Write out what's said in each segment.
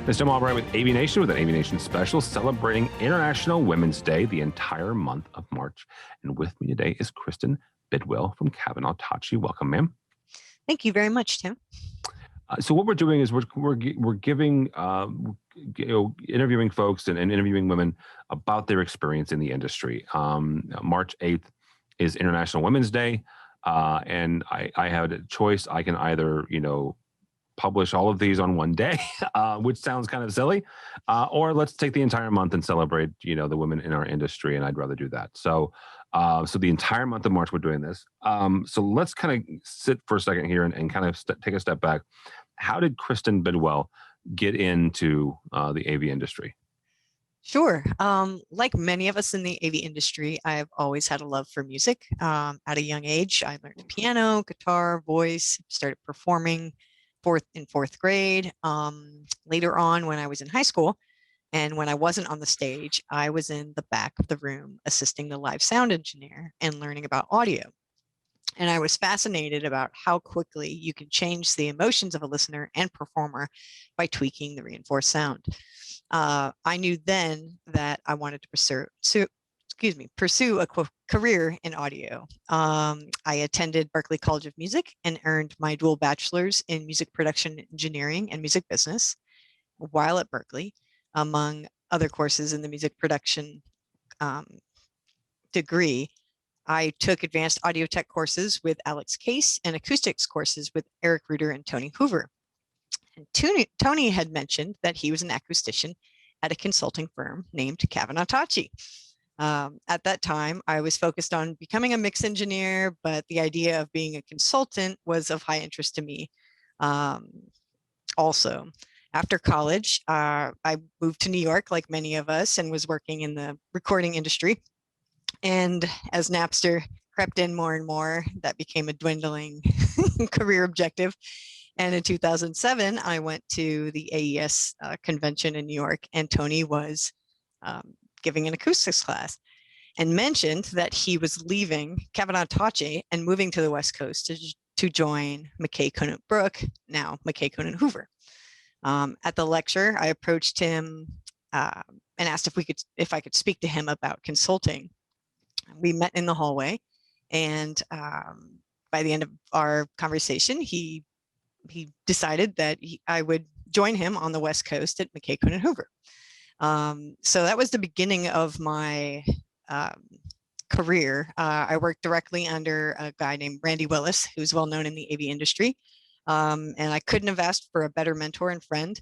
Mr. Tim Albright with AVNation with an AVNation special celebrating International Women's Day the entire month of March. And with me today is Kristen Bidwell from AVNation. Welcome, ma'am. Thank you very much, Tim. So what we're doing is we're giving, interviewing folks and interviewing women about their experience in the industry. March 8th is International Women's Day. And I had a choice. I can either, publish all of these on one day, which sounds kind of silly, or let's take the entire month and celebrate, the women in our industry. And I'd rather do that. So the entire month of March, we're doing this. So let's kind of sit for a second here and kind of take a step back. How did Kristen Bidwell get into the AV industry? Sure. Like many of us in the AV industry, I've always had a love for music. At a young age, I learned piano, guitar, voice, started performing in fourth grade. Later on, when I was in high school, and when I wasn't on the stage, I was in the back of the room assisting the live sound engineer and learning about audio. And I was fascinated about how quickly you can change the emotions of a listener and performer by tweaking the reinforced sound. I knew then that I wanted to pursue a career in audio. I attended Berklee College of Music and earned my dual bachelor's in music production engineering and music business while at Berklee, among other courses in the music production degree. I took advanced audio tech courses with Alex Case and acoustics courses with Eric Reuter and Tony Hoover. And Tony had mentioned that he was an acoustician at a consulting firm named AVNation. At that time, I was focused on becoming a mix engineer, but the idea of being a consultant was of high interest to me. Also, after college, I moved to New York, like many of us, and was working in the recording industry. And as Napster crept in more and more, that became a dwindling career objective. And in 2007, I went to the AES convention in New York, and Tony was giving an acoustics class and mentioned that he was leaving AVNation and moving to the West Coast to join McKay Conant Brook, now McKay Conant Hoover. At the lecture, I approached him and asked if I could speak to him about consulting. We met in the hallway, and by the end of our conversation, he decided that I would join him on the West Coast at McKay Conant Hoover. So that was the beginning of my career. I worked directly under a guy named Randy Willis, who's well known in the AV industry. And I couldn't have asked for a better mentor and friend.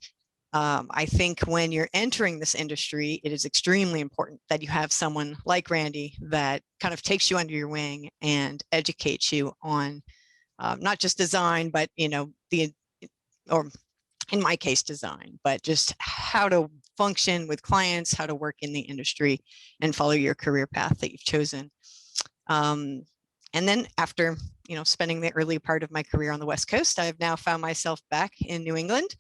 I think when you're entering this industry, it is extremely important that you have someone like Randy that kind of takes you under your wing and educates you on not just design, but or in my case, design, but just how to function with clients, how to work in the industry, and follow your career path that you've chosen. And then after spending the early part of my career on the West Coast, I've now found myself back in New England.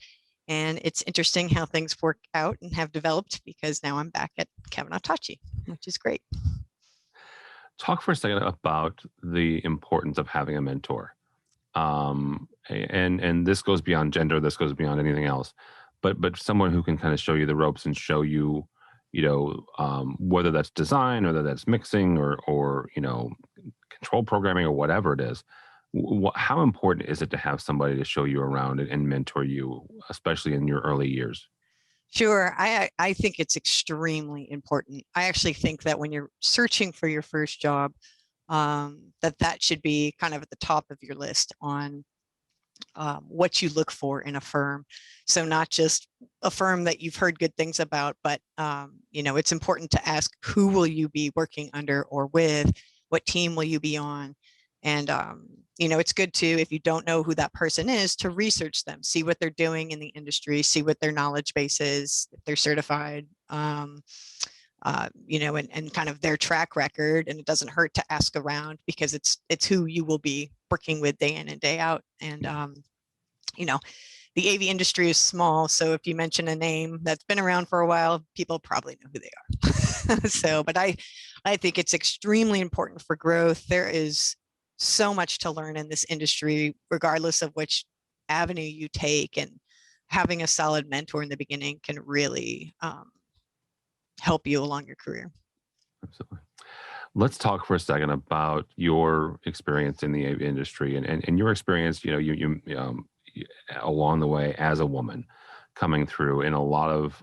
And it's interesting how things work out and have developed, because now I'm back at AVNation, which is great. Talk for a second about the importance of having a mentor. And this goes beyond gender, this goes beyond anything else, but someone who can kind of show you the ropes and show you, whether that's design, whether that's mixing or control programming or whatever it is. How important is it to have somebody to show you around and mentor you, especially in your early years? Sure. I think it's extremely important. I actually think that when you're searching for your first job, that should be kind of at the top of your list on what you look for in a firm. So not just a firm that you've heard good things about, but it's important to ask, who will you be working under or with? What team will you be on? And it's good to, if you don't know who that person is, to research them, see what they're doing in the industry, see what their knowledge base is, if they're certified, and kind of their track record. And it doesn't hurt to ask around, because it's who you will be working with day in and day out. And, the AV industry is small. So if you mention a name that's been around for a while, people probably know who they are. But I think it's extremely important for growth. There is so much to learn in this industry, regardless of which avenue you take. And having a solid mentor in the beginning can really help you along your career. Absolutely. Let's talk for a second about your experience in the AV industry and your experience, you along the way as a woman coming through. In a lot of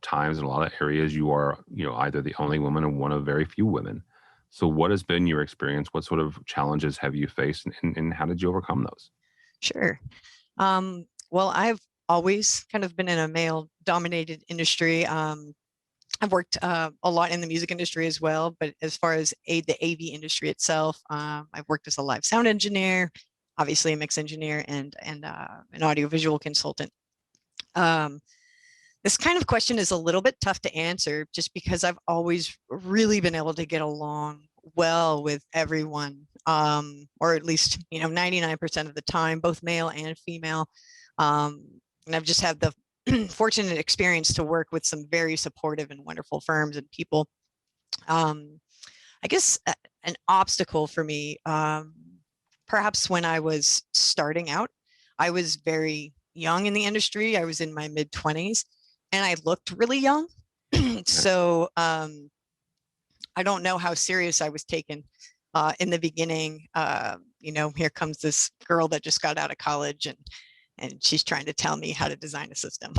times, in a lot of areas, you are, either the only woman or one of very few women. So what has been your experience? What sort of challenges have you faced, and how did you overcome those? Sure. Well, I've always kind of been in a male-dominated industry. I've worked a lot in the music industry as well, but as far as the AV industry itself, I've worked as a live sound engineer, obviously a mix engineer, and an audiovisual consultant. This kind of question is a little bit tough to answer just because I've always really been able to get along well with everyone, or at least 99% of the time, both male and female. And I've just had the fortunate experience to work with some very supportive and wonderful firms and people. I guess an obstacle for me, perhaps when I was starting out, I was very young in the industry. I was in my mid-20s and I looked really young. So I don't know how serious I was taken in the beginning. Here comes this girl that just got out of college and she's trying to tell me how to design a system.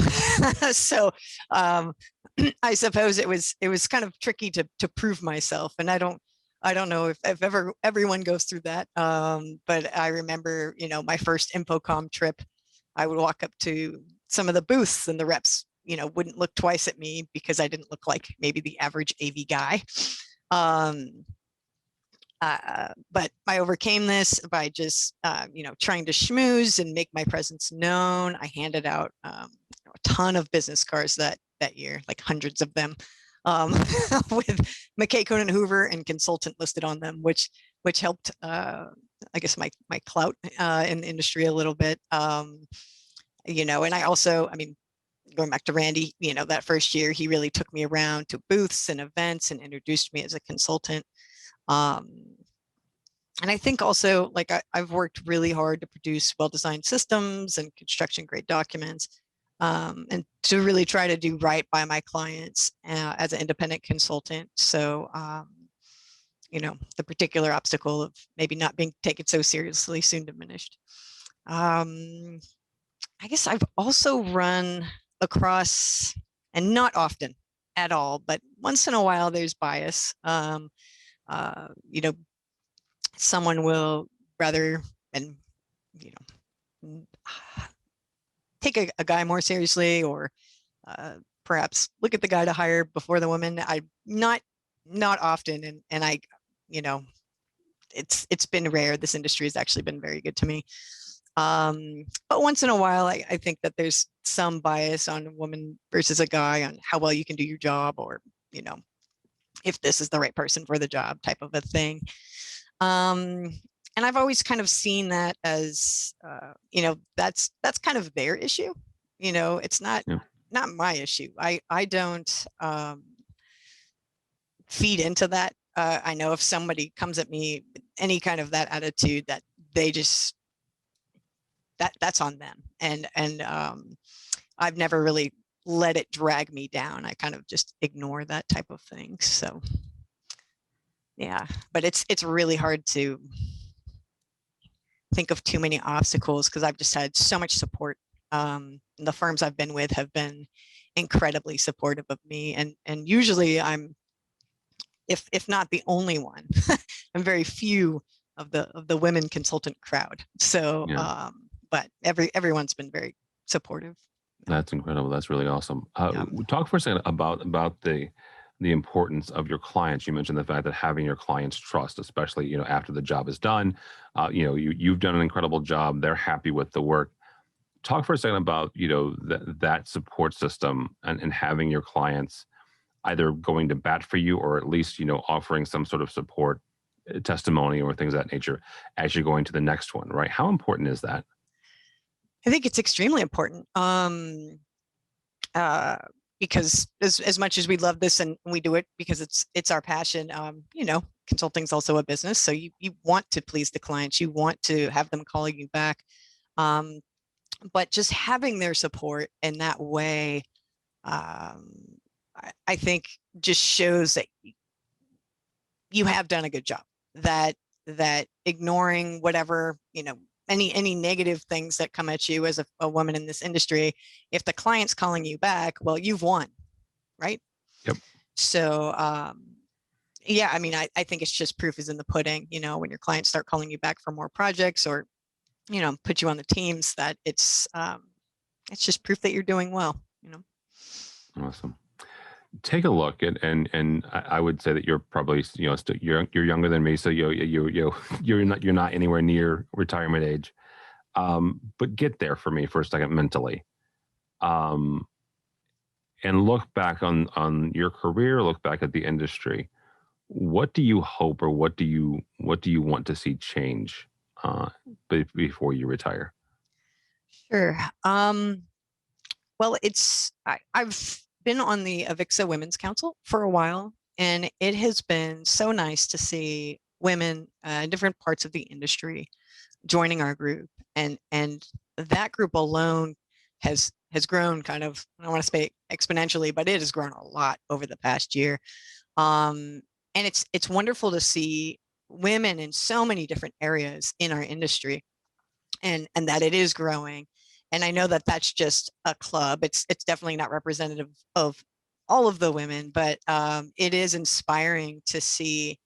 So I suppose it was kind of tricky to prove myself. And I don't know if ever everyone goes through that. But I remember, my first Infocom trip, I would walk up to some of the booths and the reps, wouldn't look twice at me because I didn't look like maybe the average AV guy. But I overcame this by just, trying to schmooze and make my presence known. I handed out a ton of business cards that year, like hundreds of them, with McKay, Cohen & Hoover and consultant listed on them, which helped, I guess, my clout in the industry a little bit. And I also, going back to Randy, that first year, he really took me around to booths and events and introduced me as a consultant. And I think also, like, I've worked really hard to produce well-designed systems and construction-grade documents, and to really try to do right by my clients as an independent consultant. So, the particular obstacle of maybe not being taken so seriously soon diminished. I guess I've also run across, and not often at all, but once in a while there's bias. Someone will rather take a guy more seriously, or perhaps look at the guy to hire before the woman. I not often, and I, it's been rare. This industry has actually been very good to me. But once in a while, I think that there's some bias on a woman versus a guy on how well you can do your job, or, if this is the right person for the job, type of a thing. And I've always kind of seen that as, that's kind of their issue. It's not my issue. I don't feed into that. I know if somebody comes at me with any kind of that attitude, that they just, that's on them. And I've never really let it drag me down. I kind of just ignore that type of thing. So yeah, but it's really hard to think of too many obstacles because I've just had so much support. The firms I've been with have been incredibly supportive of me, and usually I'm, if not the only one, I'm very few of the women consultant crowd. So, but everyone's been very supportive. That's incredible. That's really awesome. Talk for a second about the importance of your clients. You mentioned the fact that having your clients trust, especially, after the job is done, you've done an incredible job. They're happy with the work. Talk for a second about, that support system and having your clients either going to bat for you, or at least, offering some sort of support, testimony or things of that nature as you're going to the next one, right? How important is that? I think it's extremely important. Because as much as we love this and we do it because it's our passion, consulting is also a business. So you want to please the clients. You want to have them calling you back. but just having their support in that way, I think just shows that you have done a good job, that ignoring whatever, any negative things that come at you as a woman in this industry, if the client's calling you back, well, you've won, right? Yep. So yeah, I mean, I think it's just proof is in the pudding, when your clients start calling you back for more projects, or put you on the teams, that it's just proof that you're doing well. Awesome. Take a look at, and I would say that you're probably, still, you're younger than me, so you're not anywhere near retirement age. But get there for me for a second mentally, and look back on your career, look back at the industry. What do you hope, or what do you want to see change before you retire? Sure. Well, I've been on the AVIXA Women's Council for a while, and it has been so nice to see women in different parts of the industry joining our group, and that group alone has grown kind of, I don't want to say exponentially, but it has grown a lot over the past year. And it's wonderful to see women in so many different areas in our industry, and that it is growing. And I know that that's just a club. It's definitely not representative of all of the women, but it is inspiring to see.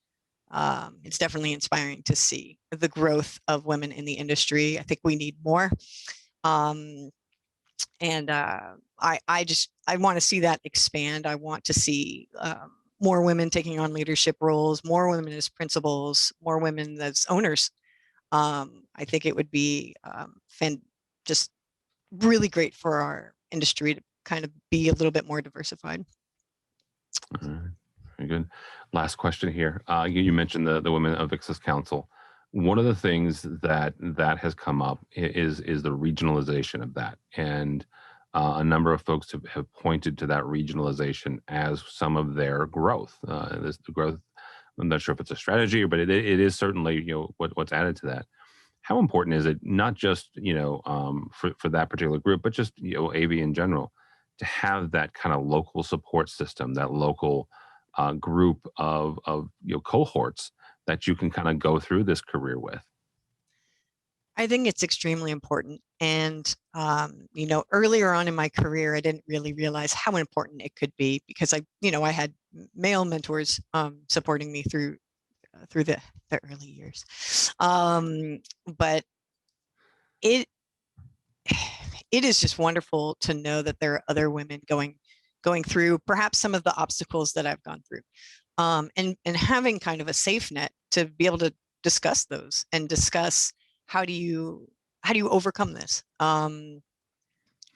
It's definitely inspiring to see the growth of women in the industry. I think we need more. And I want to see that expand. I want to see more women taking on leadership roles, more women as principals, more women as owners. I think it would be just really great for our industry to kind of be a little bit more diversified. All right. Very good. Last question here. You mentioned the Women of AVIXA's Council. One of the things that has come up is the regionalization of that, and a number of folks have pointed to that regionalization as some of their growth. The growth. I'm not sure if it's a strategy, but it is certainly what's added to that. How important is it, not just for that particular group, but just AV in general, to have that kind of local support system, that local group of cohorts that you can kind of go through this career with? I think it's extremely important. And, earlier on in my career, I didn't really realize how important it could be, because I had male mentors supporting me through the early years. But it is just wonderful to know that there are other women going through perhaps some of the obstacles that I've gone through, and having kind of a safe net to be able to discuss those, and discuss how do you overcome this. And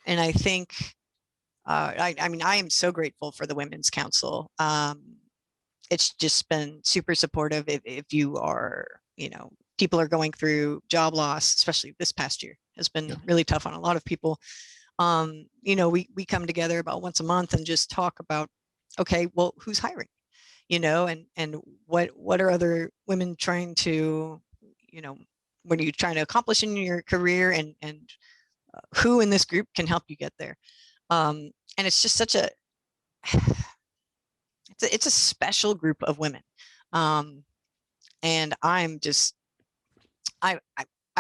I think I mean, I am so grateful for the Women's Council. It's just been super supportive. If you are, people are going through job loss, especially this past year has been really tough on a lot of people. We come together about once a month and just talk about, okay, well, who's hiring, and what are other women trying to, what are you trying to accomplish in your career, and who in this group can help you get there. And it's just such a, it's a special group of women. And I'm just, I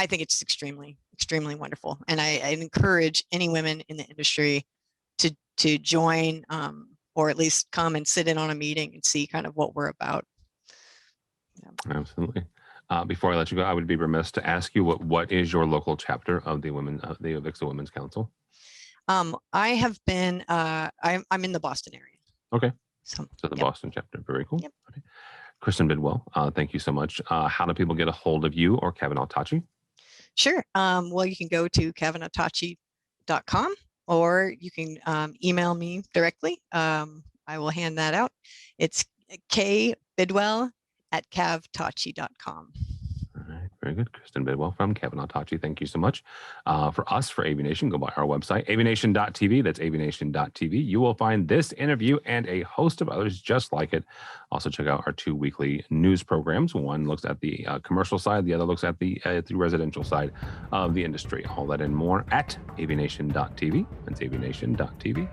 think it's extremely, extremely wonderful. And I encourage any women in the industry to join, or at least come and sit in on a meeting and see kind of what we're about. Yeah. Absolutely. Before I let you go, I would be remiss to ask you what is your local chapter of the AVIXA Women's Council? I have been, I'm in the Boston area. Okay. So the Boston chapter. Very cool. Yep. Okay. Kristen Bidwell, thank you so much. How do people get a hold of you or Kevin Altachi? Sure. Well, you can go to kevinaltachi.com, or you can email me directly. I will hand that out. It's kbidwell@kavtachi.com. All right. Very good. Kristen Bidwell from Kavanaugh Tachi. Thank you so much. For us, for AVNation, go by our website, avnation.tv. That's avnation.tv. You will find this interview and a host of others just like it. Also, check out our 2 weekly news programs. One looks at the commercial side. The other looks at the residential side of the industry. All that and more at avnation.tv. That's avnation.tv.